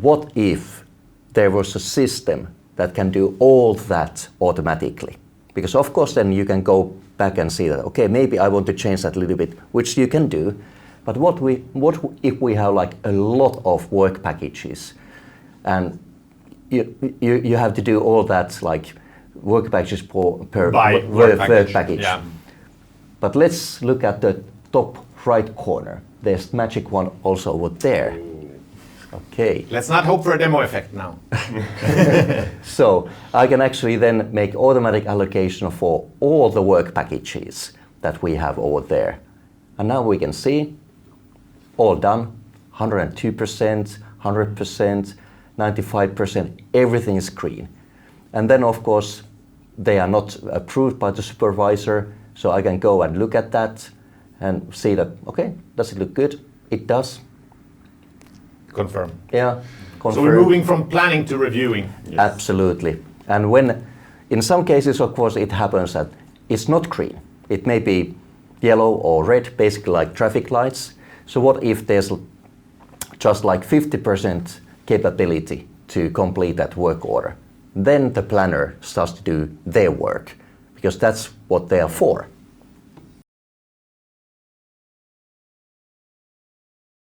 what if there was a system that can do all that automatically? Because of course then you can go back and see that, okay, maybe I want to change that a little bit, which you can do. But what if we have like a lot of work packages, and you have to do all that like work packages per work package. Yeah. But let's look at the top right corner. There's magic one also over there. Okay. Let's not hope for a demo effect now. So I can actually then make automatic allocation for all the work packages that we have over there. And now we can see all done, 102%, 100%, 95%, everything is green. And then of course they are not approved by the supervisor, so I can go and look at that and see that, okay, does it look good? It does. Confirm. Yeah, confirm. So we're moving from planning to reviewing. Yes. Absolutely. And when, in some cases, of course, it happens that it's not green. It may be yellow or red, basically like traffic lights. So what if there's just like 50% capability to complete that work order? Then the planner starts to do their work, because that's what they are for.